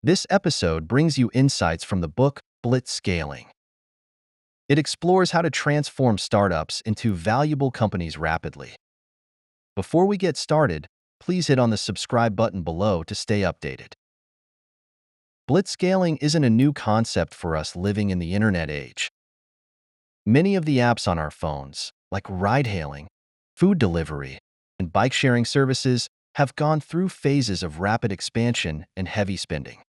This episode brings you insights from the book Blitzscaling. It explores how to transform startups into valuable companies rapidly. Before we get started, please hit on the subscribe button below to stay updated. Blitzscaling isn't a new concept for us living in the internet age. Many of the apps on our phones, like ride-hailing, food delivery, and bike-sharing services, have gone through phases of rapid expansion and heavy spending.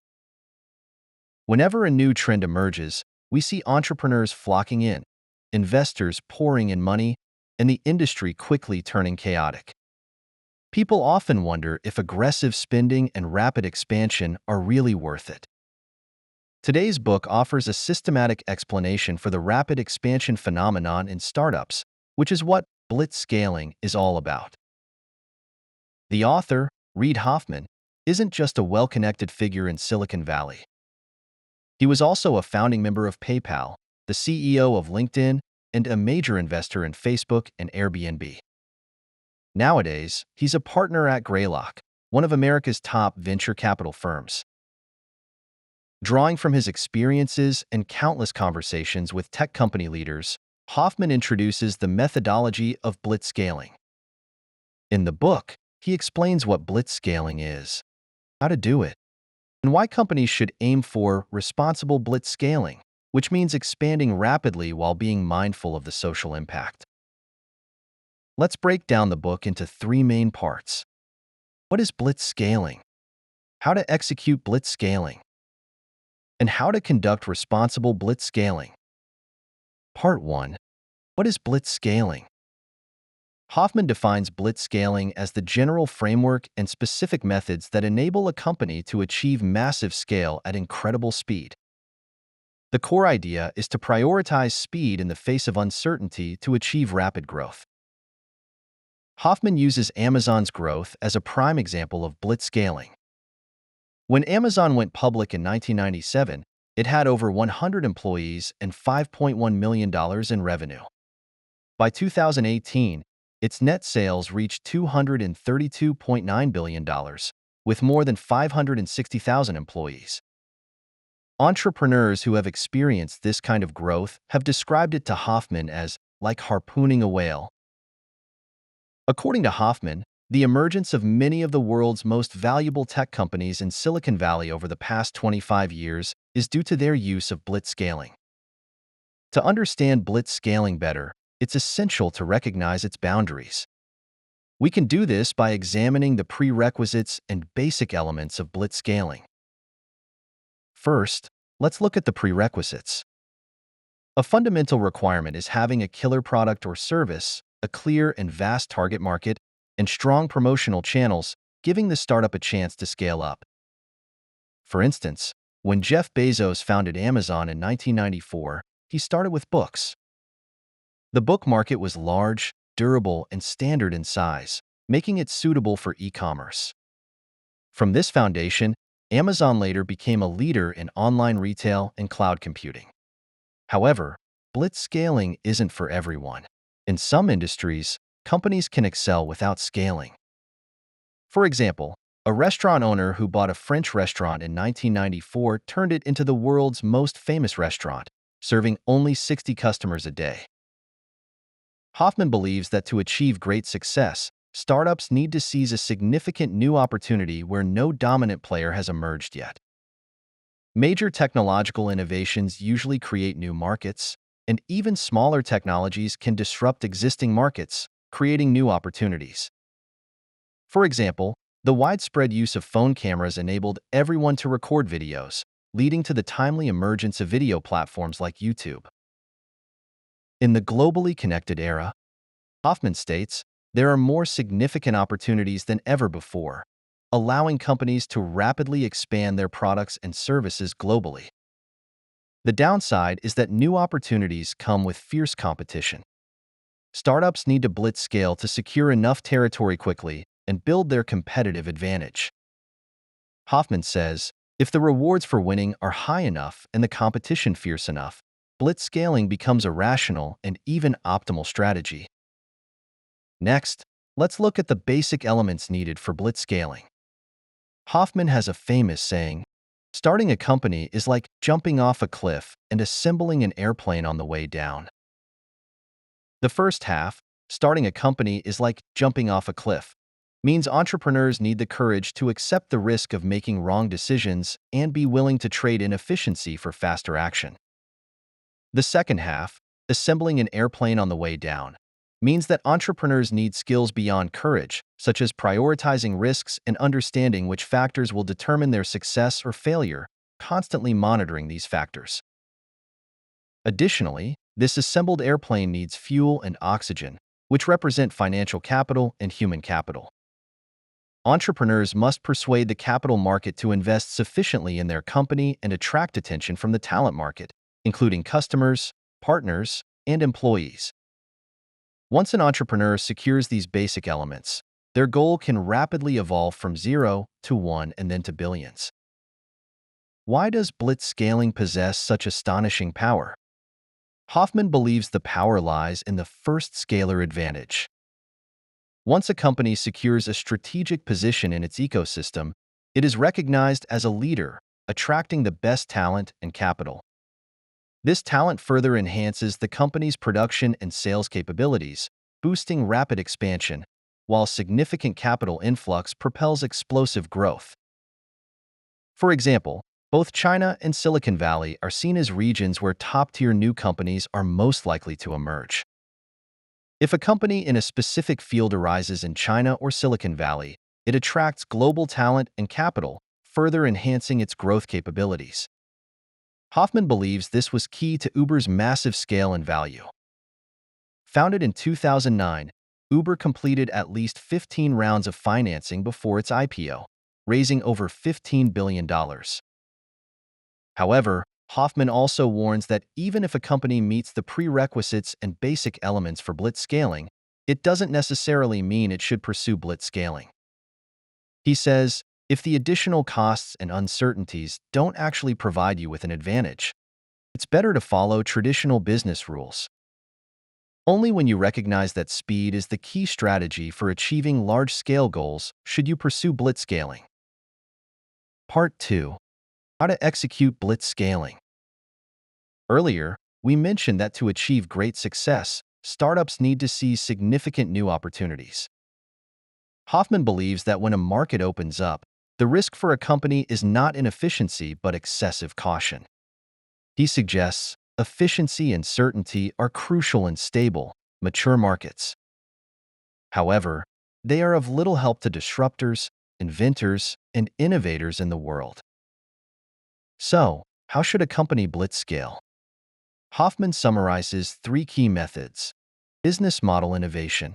Whenever a new trend emerges, we see entrepreneurs flocking in, investors pouring in money, and the industry quickly turning chaotic. People often wonder if aggressive spending and rapid expansion are really worth it. Today's book offers a systematic explanation for the rapid expansion phenomenon in startups, which is what blitzscaling is all about. The author, Reid Hoffman, isn't just a well-connected figure in Silicon Valley. He was also a founding member of PayPal, the CEO of LinkedIn, and a major investor in Facebook and Airbnb. Nowadays, he's a partner at Greylock, one of America's top venture capital firms. Drawing from his experiences and countless conversations with tech company leaders, Hoffman introduces the methodology of blitzscaling. In the book, he explains what blitzscaling is, how to do it, and why companies should aim for responsible blitzscaling, which means expanding rapidly while being mindful of the social impact. Let's break down the book into three main parts. What is blitzscaling? How to execute blitzscaling? And how to conduct responsible blitzscaling. Part 1. What is blitzscaling? Hoffman defines blitzscaling as the general framework and specific methods that enable a company to achieve massive scale at incredible speed. The core idea is to prioritize speed in the face of uncertainty to achieve rapid growth. Hoffman uses Amazon's growth as a prime example of blitzscaling. When Amazon went public in 1997, it had over 100 employees and $5.1 million in revenue. By 2018, its net sales reached $232.9 billion, with more than 560,000 employees. Entrepreneurs who have experienced this kind of growth have described it to Hoffman as like harpooning a whale. According to Hoffman, the emergence of many of the world's most valuable tech companies in Silicon Valley over the past 25 years is due to their use of blitzscaling. To understand blitzscaling better, it's essential to recognize its boundaries. We can do this by examining the prerequisites and basic elements of blitzscaling. First, let's look at the prerequisites. A fundamental requirement is having a killer product or service, a clear and vast target market, and strong promotional channels, giving the startup a chance to scale up. For instance, when Jeff Bezos founded Amazon in 1994, he started with books. The book market was large, durable, and standard in size, making it suitable for e-commerce. From this foundation, Amazon later became a leader in online retail and cloud computing. However, blitzscaling isn't for everyone. In some industries, companies can excel without scaling. For example, a restaurant owner who bought a French restaurant in 1994 turned it into the world's most famous restaurant, serving only 60 customers a day. Hoffman believes that to achieve great success, startups need to seize a significant new opportunity where no dominant player has emerged yet. Major technological innovations usually create new markets, and even smaller technologies can disrupt existing markets, creating new opportunities. For example, the widespread use of phone cameras enabled everyone to record videos, leading to the timely emergence of video platforms like YouTube. In the globally connected era, Hoffman states, there are more significant opportunities than ever before, allowing companies to rapidly expand their products and services globally. The downside is that new opportunities come with fierce competition. Startups need to blitzscale to secure enough territory quickly and build their competitive advantage. Hoffman says, if the rewards for winning are high enough and the competition fierce enough, blitzscaling becomes a rational and even optimal strategy. Next, let's look at the basic elements needed for blitzscaling. Hoffman has a famous saying, Starting a company is like jumping off a cliff and assembling an airplane on the way down. The first half, starting a company is like jumping off a cliff, means entrepreneurs need the courage to accept the risk of making wrong decisions and be willing to trade inefficiency for faster action. The second half, assembling an airplane on the way down, means that entrepreneurs need skills beyond courage, such as prioritizing risks and understanding which factors will determine their success or failure, constantly monitoring these factors. Additionally, this assembled airplane needs fuel and oxygen, which represent financial capital and human capital. Entrepreneurs must persuade the capital market to invest sufficiently in their company and attract attention from the talent market, including customers, partners, and employees. Once an entrepreneur secures these basic elements, their goal can rapidly evolve from 0 to 1 and then to billions. Why does blitzscaling possess such astonishing power? Hoffman believes the power lies in the first scalar advantage. Once a company secures a strategic position in its ecosystem, it is recognized as a leader, attracting the best talent and capital. This talent further enhances the company's production and sales capabilities, boosting rapid expansion, while significant capital influx propels explosive growth. For example, both China and Silicon Valley are seen as regions where top-tier new companies are most likely to emerge. If a company in a specific field arises in China or Silicon Valley, it attracts global talent and capital, further enhancing its growth capabilities. Hoffman believes this was key to Uber's massive scale and value. Founded in 2009, Uber completed at least 15 rounds of financing before its IPO, raising over $15 billion. However, Hoffman also warns that even if a company meets the prerequisites and basic elements for blitzscaling, it doesn't necessarily mean it should pursue blitzscaling. He says, if the additional costs and uncertainties don't actually provide you with an advantage, it's better to follow traditional business rules. Only when you recognize that speed is the key strategy for achieving large-scale goals should you pursue blitzscaling. Part 2. How to execute blitzscaling. Earlier, we mentioned that to achieve great success, startups need to seize significant new opportunities. Hoffman believes that when a market opens up, the risk for a company is not inefficiency but excessive caution. He suggests efficiency and certainty are crucial in stable, mature markets. However, they are of little help to disruptors, inventors, and innovators in the world. So, how should a company blitzscale? Hoffman summarizes 3 key methods: business model innovation,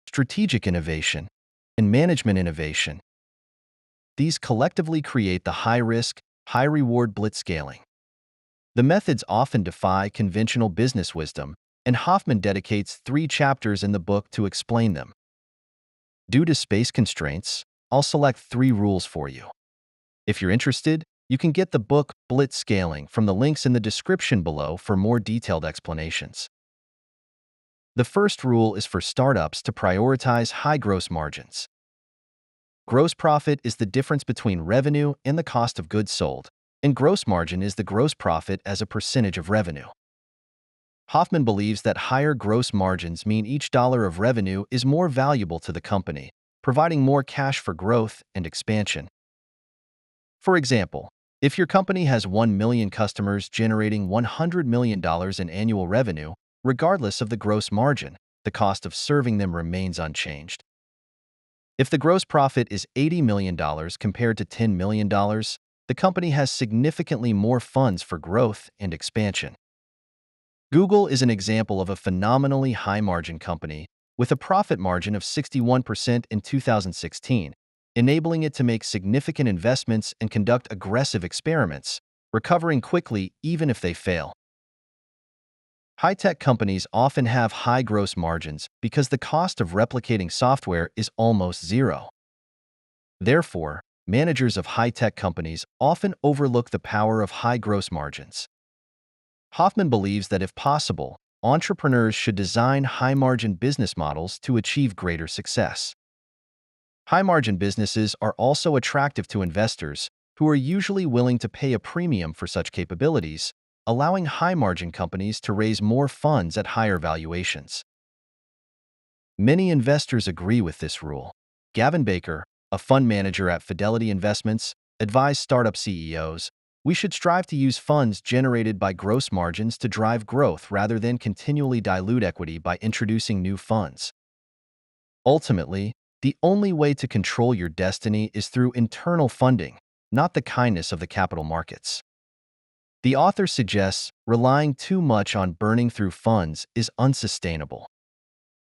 strategic innovation, and management innovation. These collectively create the high-risk, high-reward blitzscaling. The methods often defy conventional business wisdom, and Hoffman dedicates 3 chapters in the book to explain them. Due to space constraints, I'll select 3 rules for you. If you're interested, you can get the book Blitzscaling from the links in the description below for more detailed explanations. The first rule is for startups to prioritize high gross margins. Gross profit is the difference between revenue and the cost of goods sold, and gross margin is the gross profit as a percentage of revenue. Hoffman believes that higher gross margins mean each dollar of revenue is more valuable to the company, providing more cash for growth and expansion. For example, if your company has 1 million customers generating $100 million in annual revenue, regardless of the gross margin, the cost of serving them remains unchanged. If the gross profit is $80 million compared to $10 million, the company has significantly more funds for growth and expansion. Google is an example of a phenomenally high-margin company with a profit margin of 61% in 2016, enabling it to make significant investments and conduct aggressive experiments, recovering quickly even if they fail. High-tech companies often have high gross margins because the cost of replicating software is almost zero. Therefore, managers of high-tech companies often overlook the power of high gross margins. Hoffman believes that if possible, entrepreneurs should design high-margin business models to achieve greater success. High-margin businesses are also attractive to investors who are usually willing to pay a premium for such capabilities, allowing high-margin companies to raise more funds at higher valuations. Many investors agree with this rule. Gavin Baker, a fund manager at Fidelity Investments, advised startup CEOs, "We should strive to use funds generated by gross margins to drive growth rather than continually dilute equity by introducing new funds." Ultimately, the only way to control your destiny is through internal funding, not the kindness of the capital markets. The author suggests relying too much on burning through funds is unsustainable.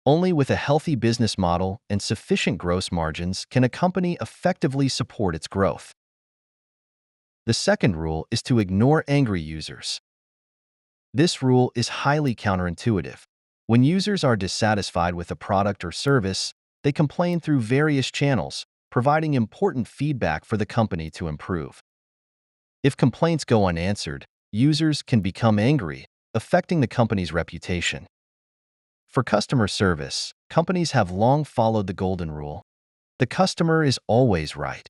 Only with a healthy business model and sufficient gross margins can a company effectively support its growth. The second rule is to ignore angry users. This rule is highly counterintuitive. When users are dissatisfied with a product or service, they complain through various channels, providing important feedback for the company to improve. If complaints go unanswered, users can become angry, affecting the company's reputation. For customer service, companies have long followed the golden rule: the customer is always right.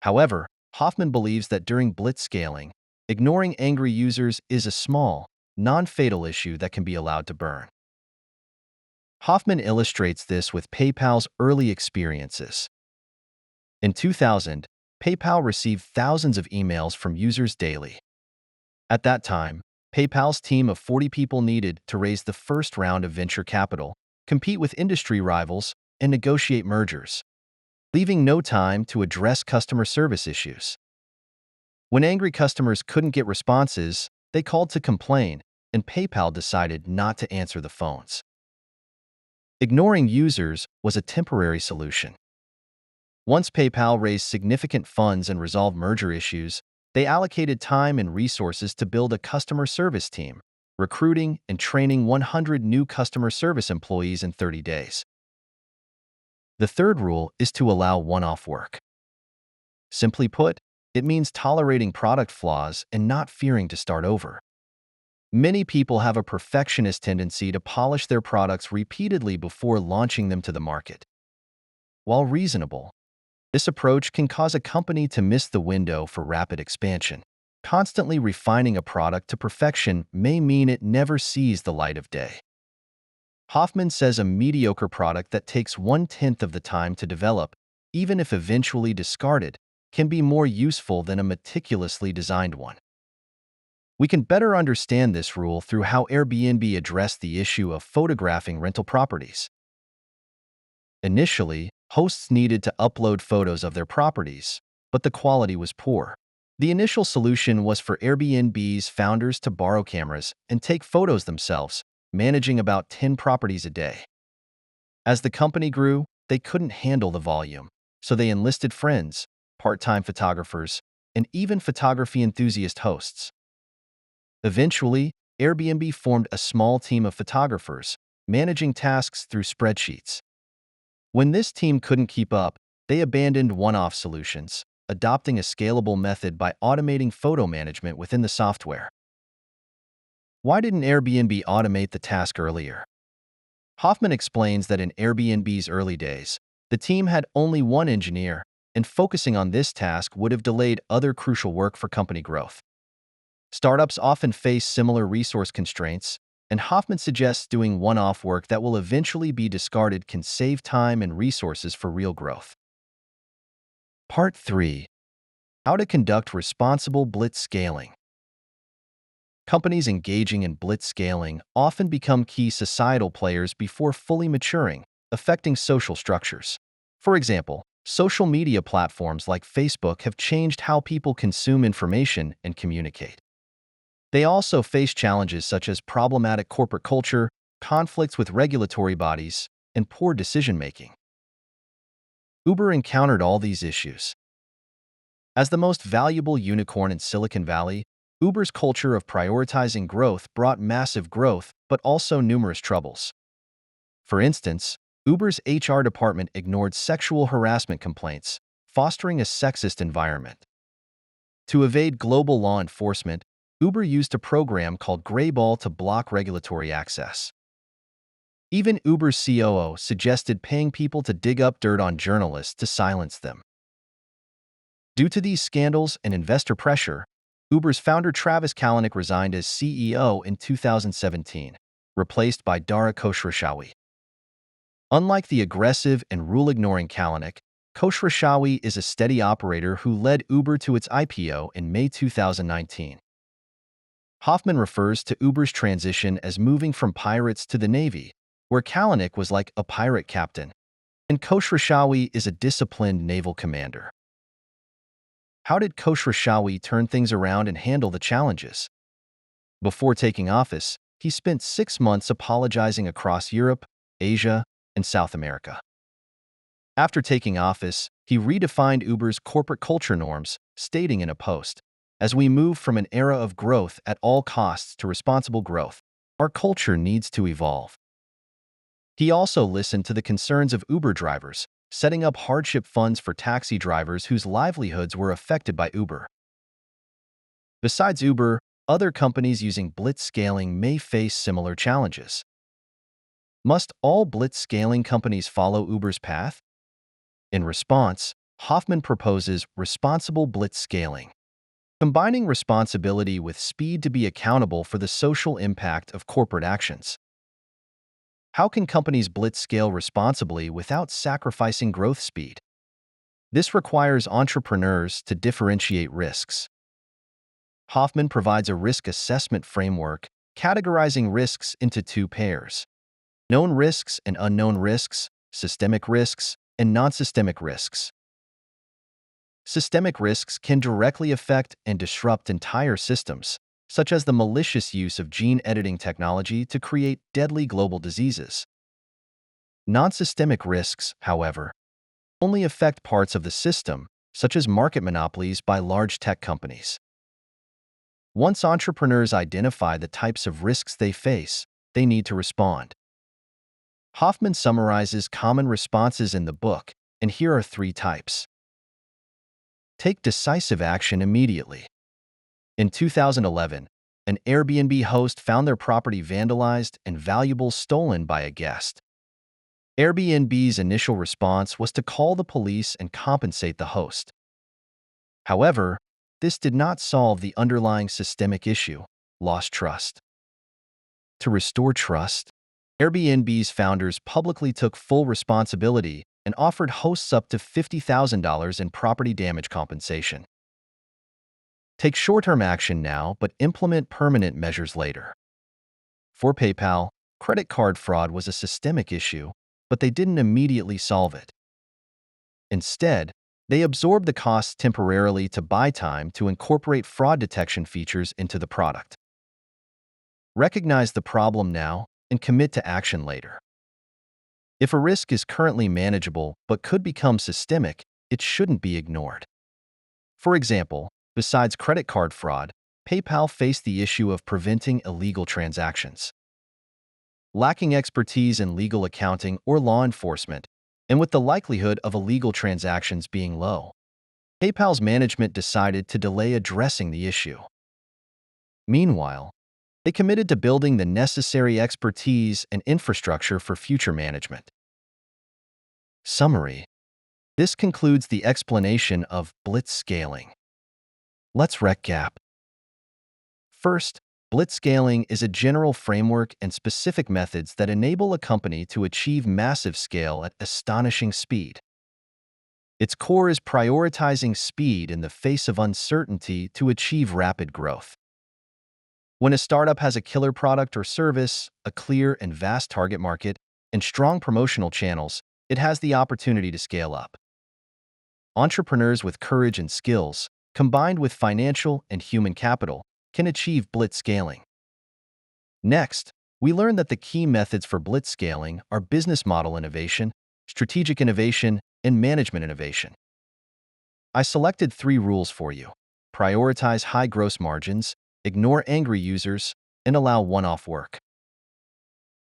However, Hoffman believes that during blitzscaling, ignoring angry users is a small, non-fatal issue that can be allowed to burn. Hoffman illustrates this with PayPal's early experiences. In 2000, PayPal received thousands of emails from users daily. At that time, PayPal's team of 40 people needed to raise the first round of venture capital, compete with industry rivals, and negotiate mergers, leaving no time to address customer service issues. When angry customers couldn't get responses, they called to complain, and PayPal decided not to answer the phones. Ignoring users was a temporary solution. Once PayPal raised significant funds and resolved merger issues, they allocated time and resources to build a customer service team, recruiting and training 100 new customer service employees in 30 days. The third rule is to allow one-off work. Simply put, it means tolerating product flaws and not fearing to start over. Many people have a perfectionist tendency to polish their products repeatedly before launching them to the market. While reasonable, this approach can cause a company to miss the window for rapid expansion. Constantly refining a product to perfection may mean it never sees the light of day. Hoffman says a mediocre product that takes 1/10 of the time to develop, even if eventually discarded, can be more useful than a meticulously designed one. We can better understand this rule through how Airbnb addressed the issue of photographing rental properties. Initially, hosts needed to upload photos of their properties, but the quality was poor. The initial solution was for Airbnb's founders to borrow cameras and take photos themselves, managing about 10 properties a day. As the company grew, they couldn't handle the volume, so they enlisted friends, part-time photographers, and even photography enthusiast hosts. Eventually, Airbnb formed a small team of photographers, managing tasks through spreadsheets. When this team couldn't keep up, they abandoned one-off solutions, adopting a scalable method by automating photo management within the software. Why didn't Airbnb automate the task earlier? Hoffman explains that in Airbnb's early days, the team had only one engineer, and focusing on this task would have delayed other crucial work for company growth. Startups often face similar resource constraints, and Hoffman suggests doing one-off work that will eventually be discarded can save time and resources for real growth. Part 3. How to conduct responsible blitzscaling. Companies engaging in blitzscaling often become key societal players before fully maturing, affecting social structures. For example, social media platforms like Facebook have changed how people consume information and communicate. They also face challenges such as problematic corporate culture, conflicts with regulatory bodies, and poor decision-making. Uber encountered all these issues. As the most valuable unicorn in Silicon Valley, Uber's culture of prioritizing growth brought massive growth, but also numerous troubles. For instance, Uber's HR department ignored sexual harassment complaints, fostering a sexist environment. To evade global law enforcement, Uber used a program called Grayball to block regulatory access. Even Uber's COO suggested paying people to dig up dirt on journalists to silence them. Due to these scandals and investor pressure, Uber's founder Travis Kalanick resigned as CEO in 2017, replaced by Dara Khosrowshahi. Unlike the aggressive and rule-ignoring Kalanick, Khosrowshahi is a steady operator who led Uber to its IPO in May 2019. Hoffman refers to Uber's transition as moving from pirates to the Navy, where Kalanick was like a pirate captain, and Khosrowshahi is a disciplined naval commander. How did Khosrowshahi turn things around and handle the challenges? Before taking office, he spent 6 months apologizing across Europe, Asia, and South America. After taking office, he redefined Uber's corporate culture norms, stating in a post, "As we move from an era of growth at all costs to responsible growth, our culture needs to evolve." He also listened to the concerns of Uber drivers, setting up hardship funds for taxi drivers whose livelihoods were affected by Uber. Besides Uber, other companies using Blitzscaling may face similar challenges. Must all Blitzscaling companies follow Uber's path? In response, Hoffman proposes responsible Blitzscaling, combining responsibility with speed to be accountable for the social impact of corporate actions. How can companies blitzscale responsibly without sacrificing growth speed? This requires entrepreneurs to differentiate risks. Hoffman provides a risk assessment framework, categorizing risks into two pairs: known risks and unknown risks, systemic risks, and non-systemic risks. Systemic risks can directly affect and disrupt entire systems, such as the malicious use of gene editing technology to create deadly global diseases. Non-systemic risks, however, only affect parts of the system, such as market monopolies by large tech companies. Once entrepreneurs identify the types of risks they face, they need to respond. Hoffman summarizes common responses in the book, and here are 3 types. Take decisive action immediately. In 2011, an Airbnb host found their property vandalized and valuables stolen by a guest. Airbnb's initial response was to call the police and compensate the host. However, this did not solve the underlying systemic issue: lost trust. To restore trust, Airbnb's founders publicly took full responsibility and offered hosts up to $50,000 in property damage compensation. Take short-term action now, but implement permanent measures later. For PayPal, credit card fraud was a systemic issue, but they didn't immediately solve it. Instead, they absorbed the costs temporarily to buy time to incorporate fraud detection features into the product. Recognize the problem now and commit to action later. If a risk is currently manageable but could become systemic, it shouldn't be ignored. For example, besides credit card fraud, PayPal faced the issue of preventing illegal transactions. Lacking expertise in legal accounting or law enforcement, and with the likelihood of illegal transactions being low, PayPal's management decided to delay addressing the issue. Meanwhile, they committed to building the necessary expertise and infrastructure for future management. Summary: this concludes the explanation of blitzscaling. Let's recap. First, blitzscaling is a general framework and specific methods that enable a company to achieve massive scale at astonishing speed. Its core is prioritizing speed in the face of uncertainty to achieve rapid growth. When a startup has a killer product or service, a clear and vast target market, and strong promotional channels, it has the opportunity to scale up. Entrepreneurs with courage and skills, combined with financial and human capital, can achieve blitzscaling. Next, we learn that the key methods for blitzscaling are business model innovation, strategic innovation, and management innovation. I selected 3 rules for you: prioritize high gross margins, ignore angry users, and allow one-off work.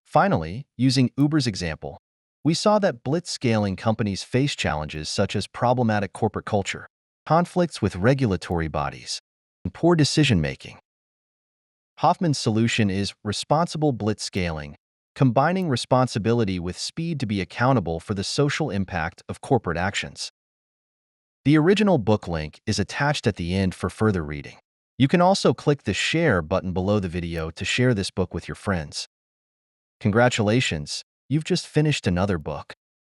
Finally, using Uber's example, we saw that blitzscaling companies face challenges such as problematic corporate culture, conflicts with regulatory bodies, and poor decision-making. Hoffman's solution is responsible blitzscaling, combining responsibility with speed to be accountable for the social impact of corporate actions. The original book link is attached at the end for further reading. You can also click the share button below the video to share this book with your friends. Congratulations, you've just finished another book.